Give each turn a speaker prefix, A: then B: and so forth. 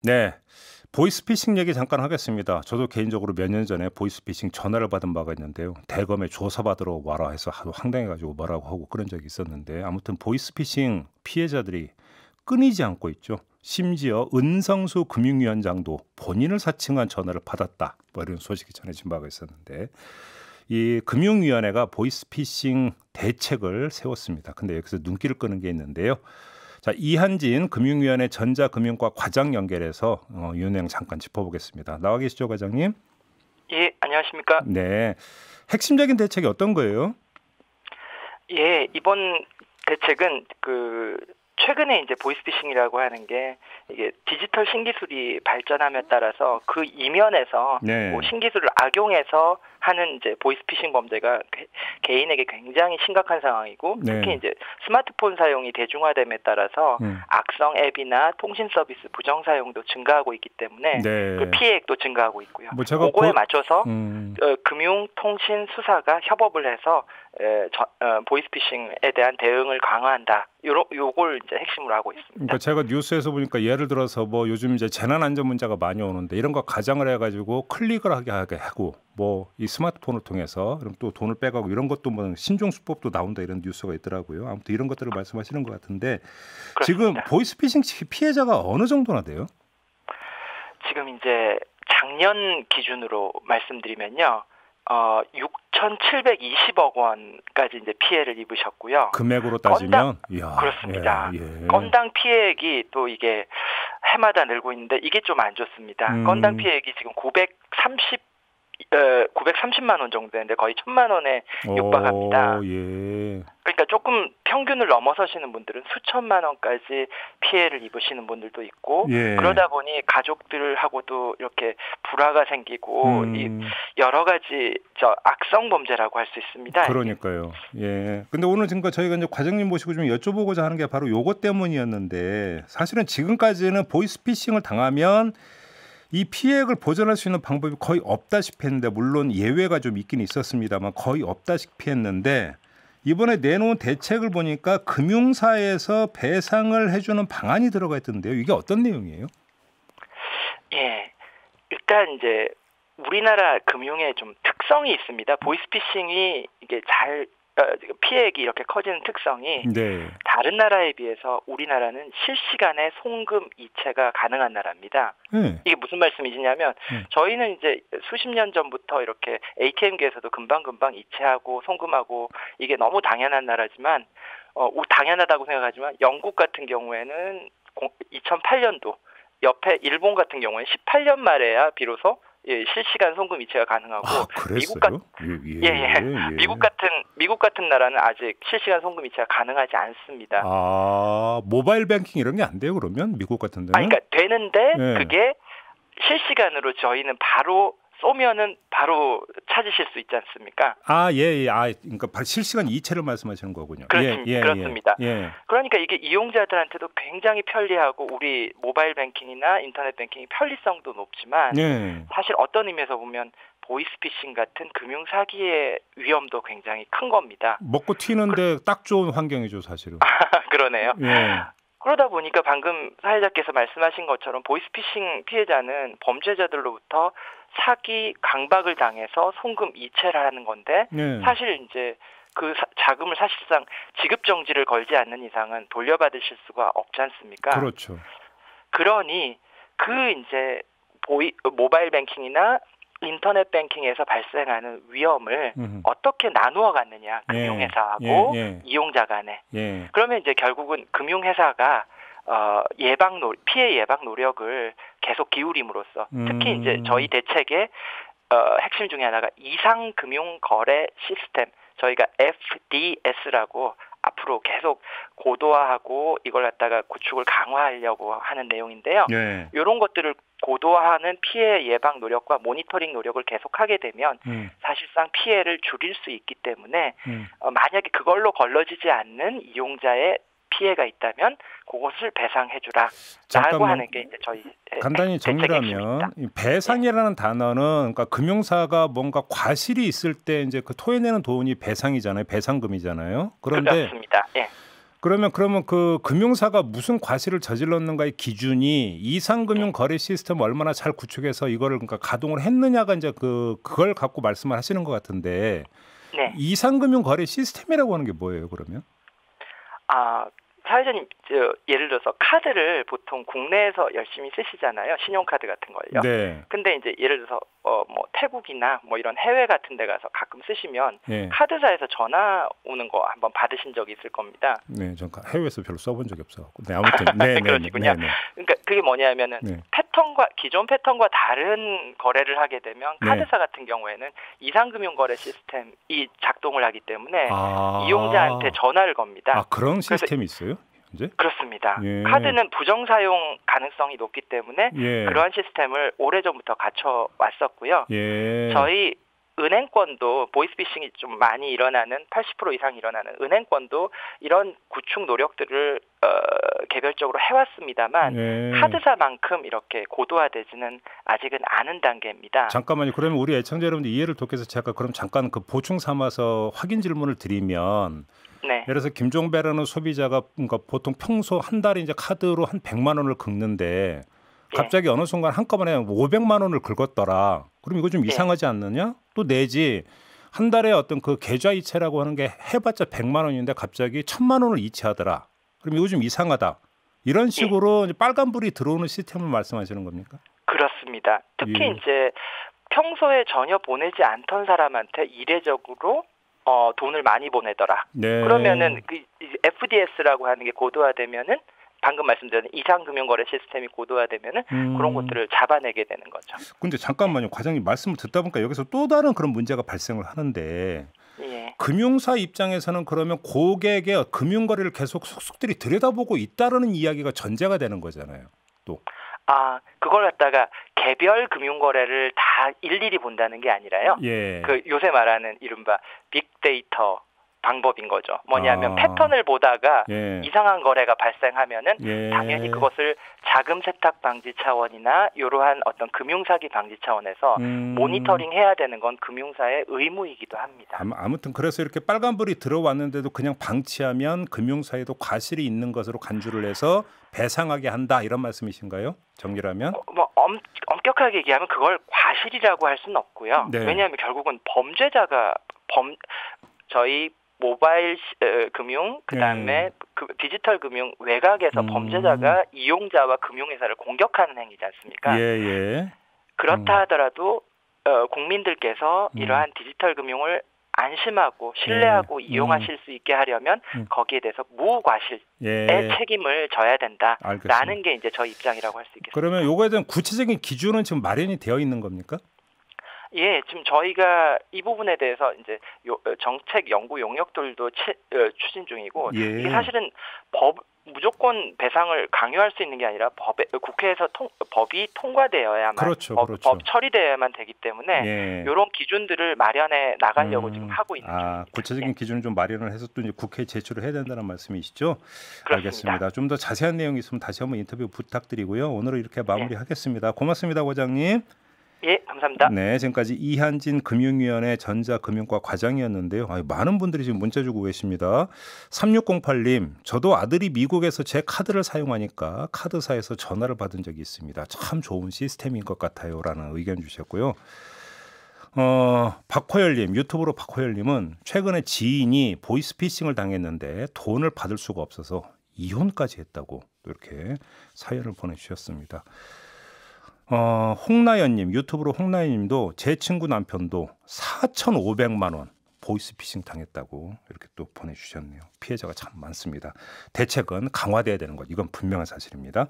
A: 네. 보이스피싱 얘기 잠깐 하겠습니다. 저도 개인적으로 몇 년 전에 보이스피싱 전화를 받은 바가 있는데요. 대검에 조사받으러 와라 해서 하도 황당해가지고 뭐라고 하고 그런 적이 있었는데 아무튼 보이스피싱 피해자들이 끊이지 않고 있죠. 심지어 은성수 금융위원장도 본인을 사칭한 전화를 받았다. 뭐 이런 소식이 전해진 바가 있었는데 이 금융위원회가 보이스피싱 대책을 세웠습니다. 근데 여기서 눈길을 끄는 게 있는데요. 자, 이한진 금융위원회 전자금융과 과장 연결해서 이 내용 잠깐 짚어보겠습니다. 나와 계시죠, 과장님?
B: 예, 안녕하십니까?
A: 네. 핵심적인 대책이 어떤 거예요?
B: 예, 이번 대책은 최근에 이제 보이스피싱이라고 하는 게 이게 디지털 신기술이 발전함에 따라서 그 이면에서
A: 네.
B: 뭐 신기술을 악용해서 하는 이제 보이스피싱 범죄가 개인에게 굉장히 심각한 상황이고
A: 네.
B: 특히 이제 스마트폰 사용이 대중화됨에 따라서 악성 앱이나 통신 서비스 부정 사용도 증가하고 있기 때문에
A: 네.
B: 그 피해액도 증가하고 있고요.
A: 뭐 제가
B: 그거에 맞춰서
A: 금융통신수사가
B: 협업을 해서 보이스피싱에 대한 대응을 강화한다. 요걸 이제 핵심으로 하고 있습니다.
A: 그러니까 제가 뉴스에서 보니까 예를 들어서 뭐 요즘 이제 재난 안전 문자가 많이 오는데 이런 거 가장을 해가지고 클릭을 하게 하고 뭐 이 스마트폰을 통해서 그럼 또 돈을 빼가고 이런 것도 뭐 신종 수법도 나온다 이런 뉴스가 있더라고요. 아무튼 이런 것들을 말씀하시는 것 같은데
B: 그렇습니다.
A: 지금 보이스피싱 피해자가 어느 정도나 돼요?
B: 지금 이제 작년 기준으로 말씀드리면요. 6,720억 원까지 이제 피해를 입으셨고요.
A: 금액으로 따지면 이야,
B: 그렇습니다.
A: 예.
B: 건당 피해액이 또 이게 해마다 늘고 있는데 이게 좀 안 좋습니다. 건당 피해액이 지금 930만 원 정도 되는데 거의 1,000만 원에 육박합니다.
A: 예.
B: 그러니까 조금 평균을 넘어서시는 분들은 수천만 원까지 피해를 입으시는 분들도 있고
A: 예.
B: 그러다 보니 가족들하고도 이렇게 불화가 생기고 여러 가지 악성 범죄라고 할 수 있습니다.
A: 그러니까요. 예. 근데 오늘 지금 저희가 이제 과장님 모시고 좀 여쭤보고자 하는 게 바로 요것 때문이었는데 사실은 지금까지는 보이스피싱을 당하면 이 피해액을 보전할 수 있는 방법이 거의 없다시피 했는데 물론 예외가 좀 있긴 있었습니다만 거의 없다시피 했는데 이번에 내놓은 대책을 보니까 금융사에서 배상을 해주는 방안이 들어가 있던데요. 이게 어떤 내용이에요?
B: 예, 일단 이제 우리나라 금융에 좀 특성이 있습니다. 보이스피싱이 이게 피해액이 이렇게 커지는 특성이
A: 네.
B: 다른 나라에 비해서 우리나라는 실시간에 송금 이체가 가능한 나라입니다. 이게 무슨 말씀이시냐면 저희는 이제 수십 년 전부터 이렇게 ATM기에서도 금방금방 이체하고 송금하고 이게 너무 당연한 나라지만 당연하다고 생각하지만 영국 같은 경우에는 2008년도 옆에 일본 같은 경우에는 18년 말에야 비로소 실시간 송금 이체가 가능하고 미국 같은 나라는 아직 실시간 송금 이체가 가능하지 않습니다.
A: 모바일 뱅킹 이런 게 안 돼요 그러면 미국 같은 데는?
B: 그러니까 되는데 그게 실시간으로 저희는 바로 쏘면은 바로 찾으실 수 있지 않습니까?
A: 그러니까 실시간 이체를 말씀하시는 거군요.
B: 그렇습니다. 그러니까 이게 이용자들한테도 굉장히 편리하고 우리 모바일 뱅킹이나 인터넷 뱅킹이 편리성도 높지만 사실 어떤 의미에서 보면 보이스피싱 같은 금융 사기의 위험도 굉장히 큰 겁니다.
A: 먹고 튀는데 딱 좋은 환경이죠, 사실은.
B: 그러네요. 그러다 보니까 방금 사회자께서 말씀하신 것처럼 보이스피싱 피해자는 범죄자들로부터 사기, 강박을 당해서 송금 이체를 하는 건데 사실 이제 그 자금을 사실상 지급 정지를 걸지 않는 이상은 돌려받으실 수가 없지 않습니까?
A: 그렇죠.
B: 그러니 이제 모바일 뱅킹이나 인터넷 뱅킹에서 발생하는 위험을 어떻게 나누어 갔느냐 금융회사하고 이용자 간에 그러면 이제 결국은 금융회사가 피해 예방 노력을 계속 기울임으로써 특히 이제 저희 대책의 핵심 중에 하나가 이상금융거래 시스템 저희가 FDS라고 앞으로 계속 고도화하고 이걸 갖다가 구축을 강화하려고 하는 내용인데요. 이런 것들을 고도화하는 피해 예방 노력과 모니터링 노력을 계속하게 되면 사실상 피해를 줄일 수 있기 때문에 만약에 그걸로 걸러지지 않는 이용자의 피해가 있다면 그것을 배상해주라라고 하는 게 이제 저희
A: 간단히 정리하면 배상이라는 단어는 그러니까 금융사가 뭔가 과실이 있을 때 이제 그 토해내는 돈이 배상이잖아요, 배상금이잖아요. 그런데
B: 그렇습니다.
A: 그러면 그 금융사가 무슨 과실을 저질렀는가의 기준이 이상금융 거래 시스템을 얼마나 잘 구축해서 이거를 그러니까 가동을 했느냐가 이제 그걸 갖고 말씀을 하시는 것 같은데
B: 네.
A: 이상금융 거래 시스템이라고 하는 게 뭐예요, 그러면?
B: 사회자님, 예를 들어서 카드를 보통 국내에서 열심히 쓰시잖아요. 신용카드 같은 걸요.
A: 네.
B: 근데 이제 예를 들어서 뭐 태국이나 뭐 이런 해외 같은 데 가서 가끔 쓰시면
A: 네.
B: 카드사에서 전화 오는 거 한번 받으신 적이 있을 겁니다.
A: 네, 전 해외에서 별로 써본 적이 없어갖고. 네, 아무튼. 네,
B: 그러시군요.
A: 네.
B: 그러니까 그게 뭐냐면은 기존 패턴과 다른 거래를 하게 되면 카드사 같은 경우에는 이상금융거래 시스템이 작동을 하기 때문에 이용자한테 전화를 겁니다.
A: 그런 시스템이 있어요? 이제?
B: 그렇습니다. 카드는 부정사용 가능성이 높기 때문에 그러한 시스템을 오래전부터 갖춰왔었고요. 저희 은행권도 보이스피싱이 좀 많이 일어나는 80% 이상 일어나는 은행권도 이런 구축 노력들을 개별적으로 해왔습니다만 카드사만큼 이렇게 고도화되지는 아직은 않은 단계입니다.
A: 잠깐만요. 그러면 우리 애청자 여러분들 이해를 돕기 위해서 제가 그럼 잠깐 그 보충 삼아서 확인 질문을 드리면 예를 들어서 김종배라는 소비자가 그러니까 보통 평소 한 달에 이제 카드로 한 100만 원을 긁는데 갑자기 어느 순간 한꺼번에 500만 원을 긁었더라. 그럼 이거 좀 이상하지 않느냐? 또 내지 한 달에 어떤 그 계좌 이체라고 하는 게 해봤자 100만 원인데 갑자기 1000만 원을 이체하더라. 그럼 이거 좀 이상하다. 이런 식으로 이제 빨간불이 들어오는 시스템을 말씀하시는 겁니까?
B: 그렇습니다. 특히 이제 평소에 전혀 보내지 않던 사람한테 이례적으로 돈을 많이 보내더라. 그러면은 그 FDS라고 하는 게 고도화되면은 방금 말씀드린 이상금융거래 시스템이 고도화되면은 그런 것들을 잡아내게 되는 거죠.
A: 근데 잠깐만요. 과장님 말씀을 듣다 보니까 여기서 또 다른 그런 문제가 발생을 하는데 금융사 입장에서는 그러면 고객의 금융거래를 계속 속속들이 들여다보고 있다라는 이야기가 전제가 되는 거잖아요. 또.
B: 그걸 갖다가 개별 금융거래를 다 일일이 본다는 게 아니라요. 그 요새 말하는 이른바 빅데이터 방법인 거죠. 뭐냐면 패턴을 보다가 이상한 거래가 발생하면은 당연히 그것을 자금 세탁 방지 차원이나 이러한 어떤 금융사기 방지 차원에서 모니터링 해야 되는 건 금융사의 의무이기도 합니다.
A: 아무튼 그래서 이렇게 빨간불이 들어왔는데도 그냥 방치하면 금융사에도 과실이 있는 것으로 간주를 해서 배상하게 한다 이런 말씀이신가요? 정리라면?
B: 엄격하게 얘기하면 그걸 과실이라고 할 수는 없고요. 왜냐하면 결국은 범죄자가 저희 모바일 금융 그다음에 디지털 금융 외곽에서 범죄자가 이용자와 금융회사를 공격하는 행위지 않습니까? 그렇다 하더라도 국민들께서 이러한 디지털 금융을 안심하고 신뢰하고 이용하실 수 있게 하려면 거기에 대해서 무과실의 책임을 져야 된다라는 게 이제 저희 입장이라고 할 수 있겠습니다.
A: 그러면 요거에 대한 구체적인 기준은 지금 마련이 되어 있는 겁니까?
B: 지금 저희가 이 부분에 대해서 이제 정책 연구 용역들도 추진 중이고 이게 사실은 무조건 배상을 강요할 수 있는 게 아니라 국회에서 법이 통과되어야만 법 처리되어야만 되기 때문에 이런 기준들을 마련해 나가려고 지금 하고 있는 중입니다.
A: 구체적인 기준을 좀 마련을 해서 또 이제 국회에 제출을 해야 된다는 말씀이시죠?
B: 그렇습니다.
A: 알겠습니다. 좀 더 자세한 내용이 있으면 다시 한번 인터뷰 부탁드리고요. 오늘은 이렇게 마무리하겠습니다. 고맙습니다, 과장님.
B: 감사합니다.
A: 네, 지금까지 이한진 금융위원회 전자금융과 과장이었는데요. 많은 분들이 지금 문자 주고 계십니다. 3608님, 저도 아들이 미국에서 제 카드를 사용하니까 카드사에서 전화를 받은 적이 있습니다. 참 좋은 시스템인 것 같아요. 라는 의견 주셨고요. 박호열님, 유튜브로 박호열님은 최근에 지인이 보이스피싱을 당했는데 돈을 받을 수가 없어서 이혼까지 했다고 이렇게 사연을 보내주셨습니다. 홍나연님, 유튜브로 홍나연님도 제 친구 남편도 4,500만 원 보이스피싱 당했다고 이렇게 또 보내주셨네요. 피해자가 참 많습니다. 대책은 강화돼야 되는 것, 이건 분명한 사실입니다.